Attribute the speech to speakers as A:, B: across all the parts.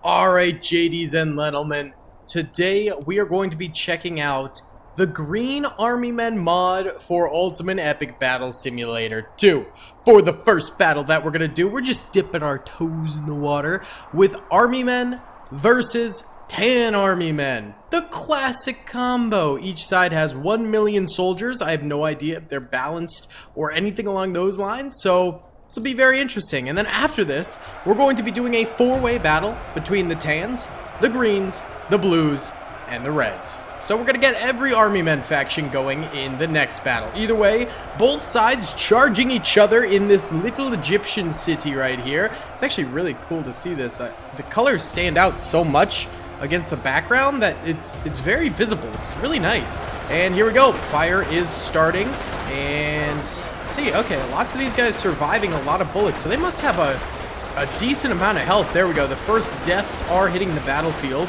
A: Alright, JDs and gentlemen, today we are going to be checking out the Green Army Men mod for Ultimate Epic Battle Simulator 2. For the first battle that we're going to do, we're just dipping our toes in the water with Army Men versus Tan Army Men. The classic combo. Each side has 1 million soldiers. I have no idea if they're balanced or anything along those lines, so this will be very interesting. And then after this, we're going to be doing a four-way battle between the Tans, the Greens, the Blues, and the Reds. So we're going to get every Army Men faction going in the next battle. Either way, both sides charging each other in this little Egyptian city right here. It's actually really cool to see this. The colors stand out so much against the background that it's very visible. It's really nice. And here we go. Fire is starting. And let's see. Okay, lots of these guys surviving a lot of bullets. So they must have a decent amount of health. There we go. The first deaths are hitting the battlefield.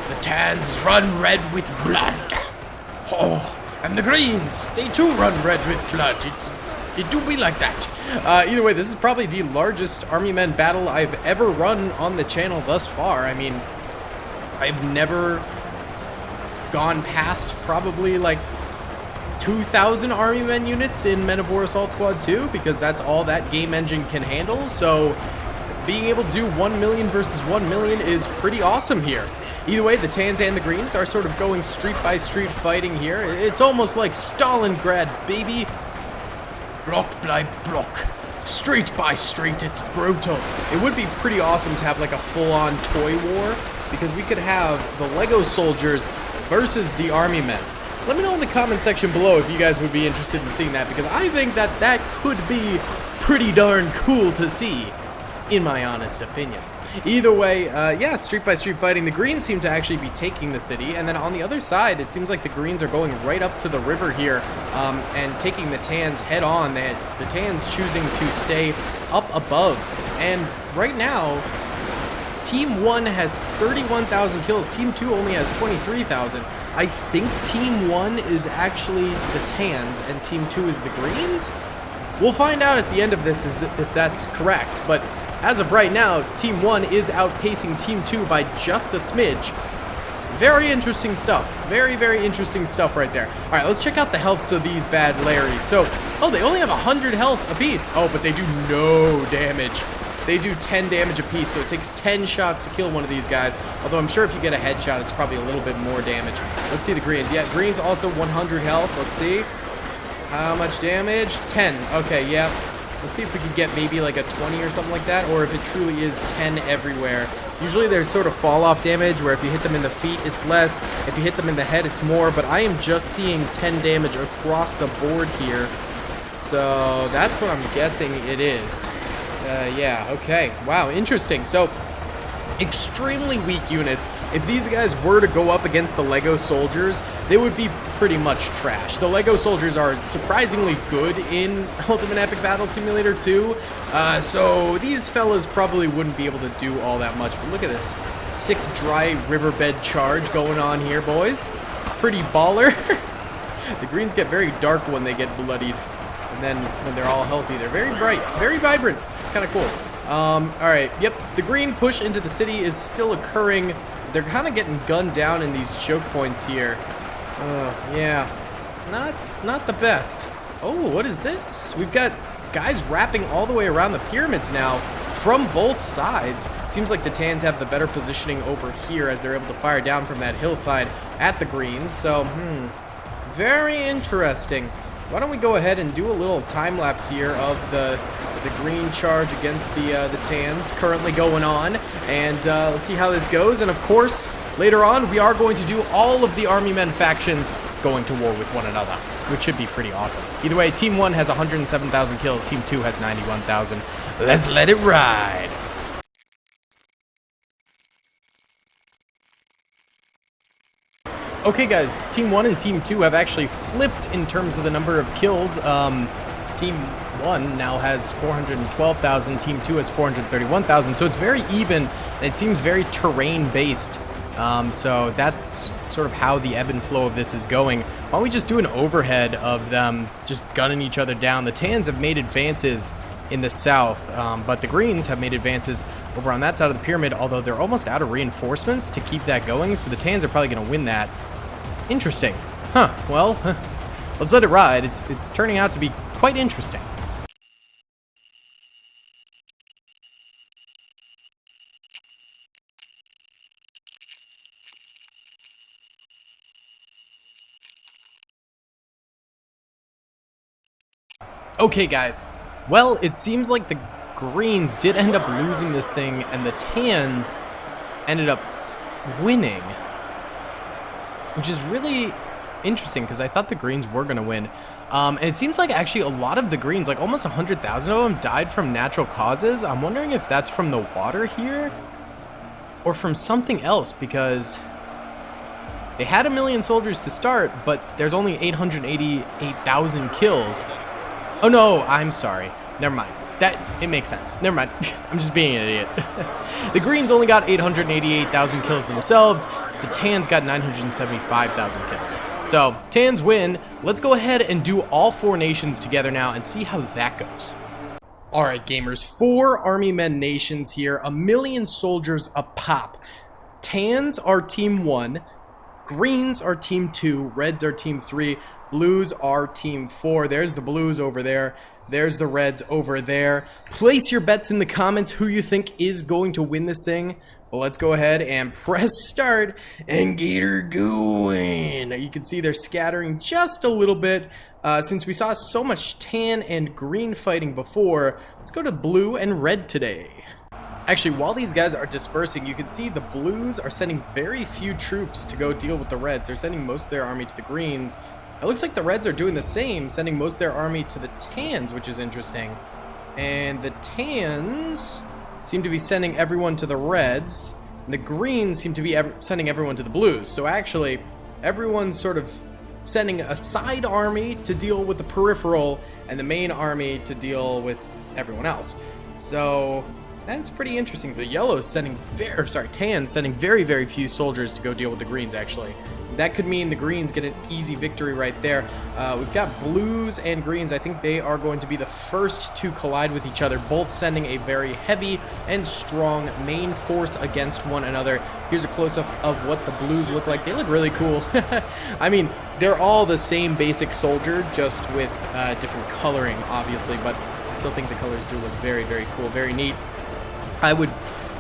A: The Tans run red with blood. Oh, and the Greens, they too run red with blood. It do be like that. Either way, this is probably the largest Army Men battle I've ever run on the channel thus far. I mean, I've never gone past probably like 2,000 Army Men units in Men of War Assault Squad 2 because that's all that game engine can handle. So being able to do 1 million versus 1 million is pretty awesome here. Either way, the Tans and the Greens are sort of going street by street fighting here. It's almost like Stalingrad, baby. Block by block. Street by street, it's brutal. It would be pretty awesome to have like a full-on toy war because we could have the Lego soldiers versus the Army Men. Let me know in the comment section below if you guys would be interested in seeing that because I think that that could be pretty darn cool to see, in my honest opinion. Either way, yeah, street by street fighting. The Greens seem to actually be taking the city, and then on the other side, it seems like the Greens are going right up to the river here and taking the Tans head on. The Tans choosing to stay up above, and right now, Team 1 has 31,000 kills. Team 2 only has 23,000. I think Team 1 is actually the Tans, and Team 2 is the Greens? We'll find out at the end of this if that's correct, but as of right now, Team 1 is outpacing Team 2 by just a smidge. Very interesting stuff. Very, very interesting stuff right there. All right, let's check out the healths of these bad Larrys. So, oh, they only have 100 health apiece. Oh, but they do no damage. They do 10 damage apiece, so it takes 10 shots to kill one of these guys. Although I'm sure if you get a headshot, it's probably a little bit more damage. Let's see the Greens. Yeah, Greens also 100 health. Let's see. How much damage? 10. Okay, yeah. Let's see if we could get maybe like a 20 or something like that, or if it truly is 10 everywhere. Usually there's sort of fall-off damage, where if you hit them in the feet, it's less. If you hit them in the head, it's more. But I am just seeing 10 damage across the board here. So that's what I'm guessing it is. Yeah, okay. Wow, interesting. So, extremely weak units. If these guys were to go up against the Lego soldiers, they would be pretty much trash. The Lego soldiers are surprisingly good in Ultimate Epic Battle Simulator 2, so these fellas probably wouldn't be able to do all that much. But look at this sick dry riverbed charge going on here, boys. Pretty baller. The Greens get very dark when they get bloodied, and then when they're all healthy, they're very bright, very vibrant. It's kind of cool. Alright, yep, the Green push into the city is still occurring. They're kind of getting gunned down in these choke points here. Yeah, not the best. Oh, what is this? We've got guys wrapping all the way around the pyramids now from both sides. It seems like the Tans have the better positioning over here as they're able to fire down from that hillside at the Greens. So, very interesting. Why don't we go ahead and do a little time lapse here of the Green charge against the Tans currently going on, and let's see how this goes. And of course, later on, we are going to do all of the Army Men factions going to war with one another, which should be pretty awesome. Either way, Team 1 has 107,000 kills, Team 2 has 91,000. Let's let it ride! Okay guys, Team 1 and Team 2 have actually flipped in terms of the number of kills. Team 1 now has 412,000, Team 2 has 431,000, so it's very even, and it seems very terrain-based. So that's sort of how the ebb and flow of this is going. Why don't we just do an overhead of them just gunning each other down? The Tans have made advances in the south, but the greens have made advances over on that side of the pyramid, although they're almost out of reinforcements to keep that going, so the tans are probably going to win that. Interesting. Huh, well, let's let it ride. It's turning out to be quite interesting. Okay, guys. Well, it seems like the greens did end up losing this thing, and the tans ended up winning, which is really interesting because I thought the greens were going to win. And it seems like actually a lot of the greens, like almost 100,000 of them, died from natural causes. I'm wondering if that's from the water here or from something else, because they had 1 million soldiers to start, but there's only 888,000 kills. Oh no, I'm sorry. Never mind. It makes sense. Never mind. I'm just being an idiot. The greens only got 888,000 kills themselves. The tans got 975,000 kills. So, tans win. Let's go ahead and do all 4 nations together now and see how that goes. Alright, gamers. 4 army men nations here. 1 million soldiers a pop. Tans are team 1. Greens are team 2. Reds are team 3. Blues are team 4. There's the blues over there. There's the reds over there. Place your bets in the comments who you think is going to win this thing. Well, let's go ahead and press start and get her going. You can see they're scattering just a little bit. Since we saw so much tan and green fighting before, let's go to blue and red today. Actually, while these guys are dispersing, you can see the blues are sending very few troops to go deal with the reds. They're sending most of their army to the greens. It looks like the reds are doing the same, sending most of their army to the tans, which is interesting. And the tans seem to be sending everyone to the reds. And the greens seem to be sending everyone to the blues. So actually, everyone's sort of sending a side army to deal with the peripheral and the main army to deal with everyone else. So that's pretty interesting. The yellows sending tans sending very, very few soldiers to go deal with the greens, actually. That could mean the greens get an easy victory right there. We've got blues and greens. I think they are going to be the first to collide with each other, both sending a very heavy and strong main force against one another. Here's a close-up of what the blues look like. They look really cool. I mean, they're all the same basic soldier, just with different coloring, obviously, but I still think the colors do look very, very cool, very neat. I would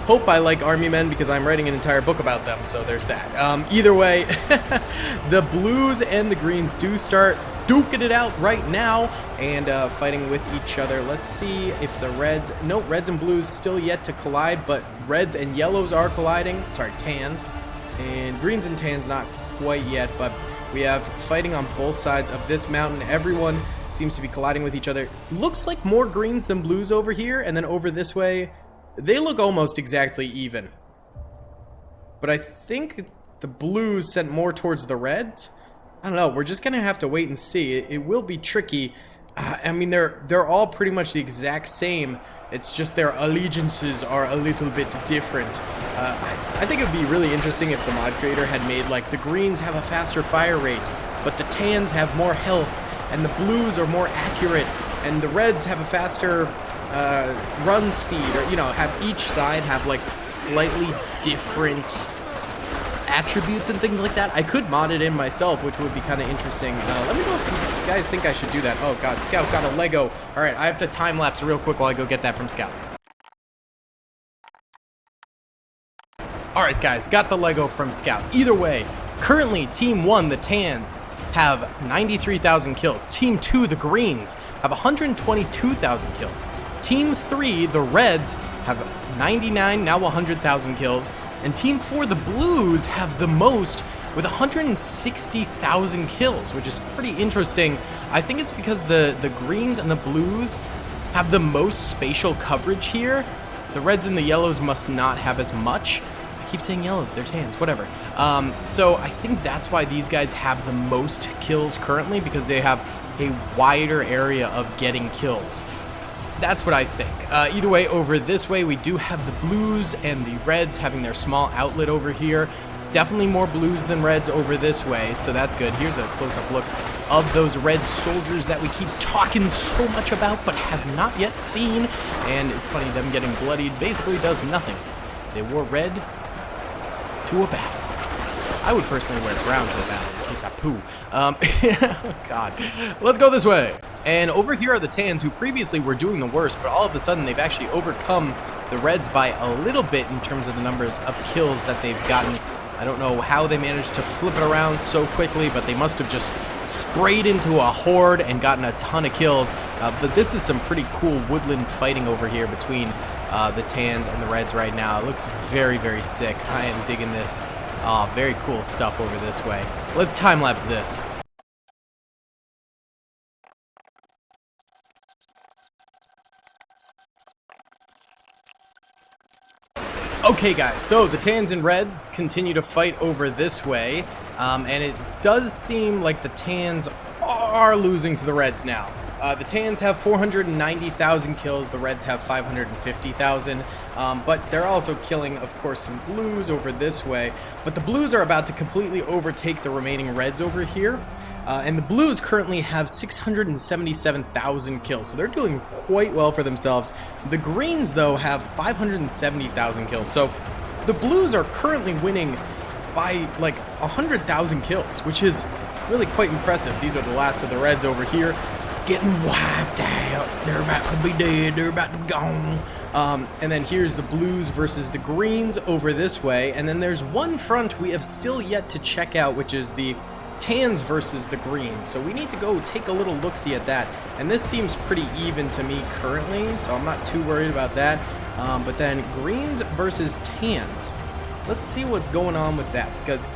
A: hope I like army men because I'm writing an entire book about them, so there's that. Either way, the blues and the greens do start duking it out right now and fighting with each other. Let's see if the reds... No, reds and blues still yet to collide, but reds and yellows are colliding. Sorry, tans. And greens and tans not quite yet, but we have fighting on both sides of this mountain. Everyone seems to be colliding with each other. Looks like more greens than blues over here, and then over this way, they look almost exactly even. But I think the blues sent more towards the reds. I don't know. We're just going to have to wait and see. It will be tricky. I mean, they're all pretty much the exact same. It's just their allegiances are a little bit different. I think it would be really interesting if the mod creator had made, like, the greens have a faster fire rate, but the tans have more health, and the blues are more accurate, and the reds have a faster run speed, or, you know, have each side have like slightly different attributes and things like that. I could mod it in myself, which would be kind of interesting. Let me know if you guys think I should do that. Oh god, Scout got a Lego. Alright, I have to time lapse real quick while I go get that from Scout. Alright guys, got the Lego from Scout. Either way, currently Team 1, the Tans, have 93,000 kills. Team 2, the Greens, have 122,000 kills. Team 3, the Reds, have 99, now 100,000 kills. And Team 4, the Blues, have the most with 160,000 kills, which is pretty interesting. I think it's because the Greens and the Blues have the most spatial coverage here. The Reds and the Yellows must not have as much. I keep saying yellows, they're tans, whatever. So I think that's why these guys have the most kills currently, because they have a wider area of getting kills. That's what I think. Either way, over this way, we do have the Blues and the Reds having their small outlet over here. Definitely more blues than reds over this way, so that's good. Here's a close-up look of those red soldiers that we keep talking so much about but have not yet seen. And it's funny, them getting bloodied basically does nothing. They wore red to a battle. I would personally wear brown to the battle in case I poo. Oh God. Let's go this way. And over here are the Tans, who previously were doing the worst, but all of a sudden they've actually overcome the Reds by a little bit in terms of the numbers of kills that they've gotten. I don't know how they managed to flip it around so quickly, but they must have just sprayed into a horde and gotten a ton of kills. But this is some pretty cool woodland fighting over here between the Tans and the Reds right now. It looks very, very sick. I am digging this. Very cool stuff over this way. Let's time-lapse this. Okay guys, so the Tans and Reds continue to fight over this way, and it does seem like the Tans are losing to the Reds now. The Tans have 490,000 kills, the Reds have 550,000, but they're also killing, of course, some Blues over this way. But the Blues are about to completely overtake the remaining Reds over here, and the Blues currently have 677,000 kills, so they're doing quite well for themselves. The Greens, though, have 570,000 kills, so the Blues are currently winning by like 100,000 kills, which is really quite impressive. These are the last of the Reds over here, getting wiped out. They're about to be dead. They're about to be gone. And then here's the Blues versus the Greens over this way. And then there's one front we have still yet to check out, which is the Tans versus the Greens. So we need to go take a little look-see at that. And this seems pretty even to me currently, so I'm not too worried about that. But then Greens versus Tans. Let's see what's going on with that, because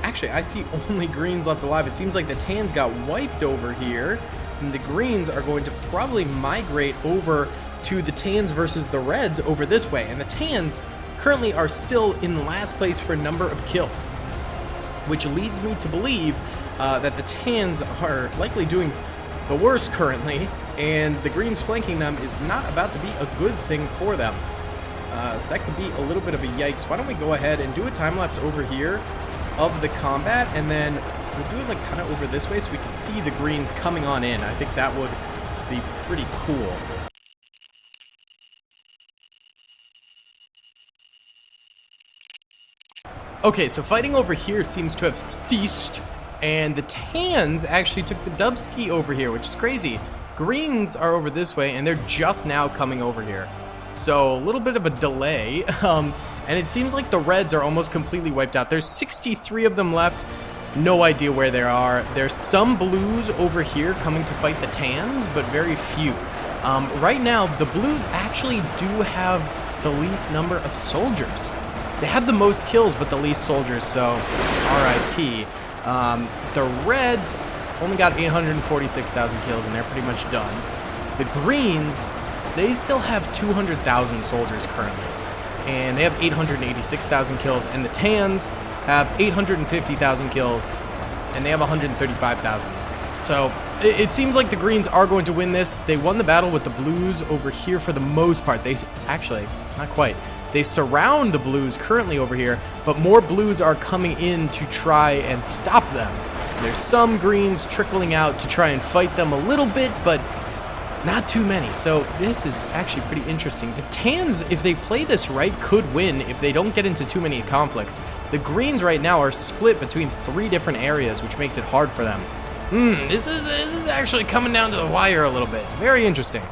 A: actually I see only Greens left alive. It seems like the Tans got wiped over here, and the Greens are going to probably migrate over to the Tans versus the Reds over this way. And the Tans currently are still in last place for number of kills, which leads me to believe that the Tans are likely doing the worst currently, and the Greens flanking them is not about to be a good thing for them. So that could be a little bit of a yikes. Why don't we go ahead and do a time-lapse over here of the combat, and then we'll do it like kind of over this way so we can see the Greens coming on in. I think that would be pretty cool. Okay, so fighting over here seems to have ceased, and the Tans actually took the Dubski over here, which is crazy. Greens are over this way, and they're just now coming over here. So a little bit of a delay, and it seems like the Reds are almost completely wiped out. There's 63 of them left. No idea where they are. There's some Blues over here coming to fight the Tans, but very few. Right now, the Blues actually do have the least number of soldiers. They have the most kills, but the least soldiers, so RIP. The Reds only got 846,000 kills, and they're pretty much done. The Greens, they still have 200,000 soldiers currently, and they have 886,000 kills, and the Tans have 850,000 kills, and they have 135,000. So it seems like the Greens are going to win this. They won the battle with the Blues over here for the most part. They actually, not quite. They surround the Blues currently over here, but more Blues are coming in to try and stop them. There's some Greens trickling out to try and fight them a little bit, but not too many. So this is actually pretty interesting. The Tans, if they play this right, could win if they don't get into too many conflicts. The Greens right now are split between 3 different areas, which makes it hard for them. This is actually coming down to the wire a little bit. Very interesting.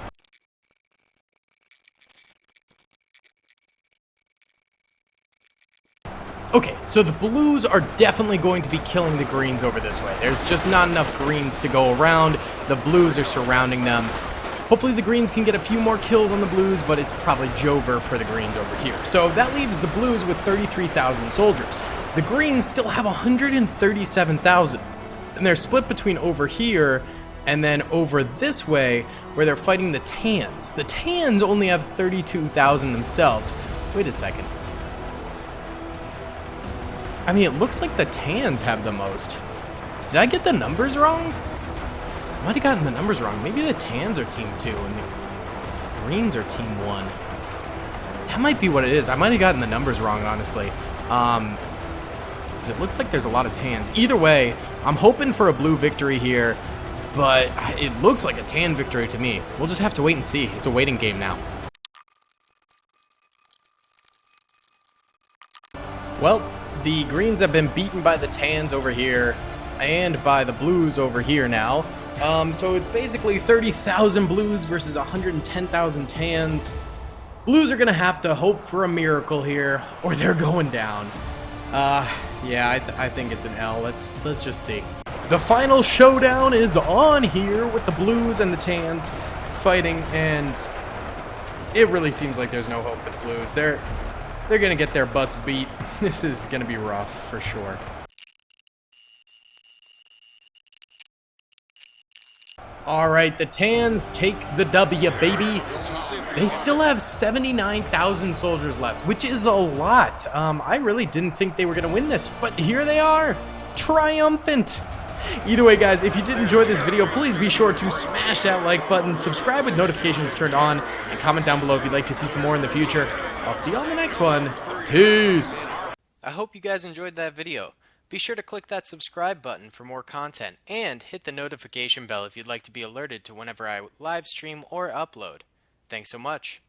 A: Okay, so the Blues are definitely going to be killing the Greens over this way. There's just not enough Greens to go around. The Blues are surrounding them. Hopefully the Greens can get a few more kills on the Blues, but it's probably Jover for the Greens over here. So that leaves the Blues with 33,000 soldiers. The Greens still have 137,000. And they're split between over here and then over this way where they're fighting the Tans. The Tans only have 32,000 themselves. Wait a second. I mean, it looks like the Tans have the most. Did I get the numbers wrong? I might have gotten the numbers wrong. Maybe the Tans are Team 2 and the Greens are Team 1. That might be what it is. I might have gotten the numbers wrong, honestly. because it looks like there's a lot of tans. Either way, I'm hoping for a blue victory here, but it looks like a tan victory to me. We'll just have to wait and see. It's a waiting game now. Well, the greens have been beaten by the tans over here and by the blues over here now. So it's basically 30,000 blues versus 110,000 tans. Blues are going to have to hope for a miracle here, or they're going down. Yeah, I think it's an L. Let's just see. The final showdown is on here with the blues and the tans fighting, and it really seems like there's no hope for the blues. They're going to get their butts beat. This is going to be rough for sure. All right, the tans take the W, baby. They still have 79,000 soldiers left, which is a lot. I really didn't think they were going to win this, but here they are, triumphant. Either way, guys, if you did enjoy this video, please be sure to smash that like button, subscribe with notifications turned on, and comment down below if you'd like to see some more in the future. I'll see you on the next one. Peace. I hope you guys enjoyed that video. Be sure to click that subscribe button for more content, and hit the notification bell if you'd like to be alerted to whenever I live stream or upload. Thanks so much.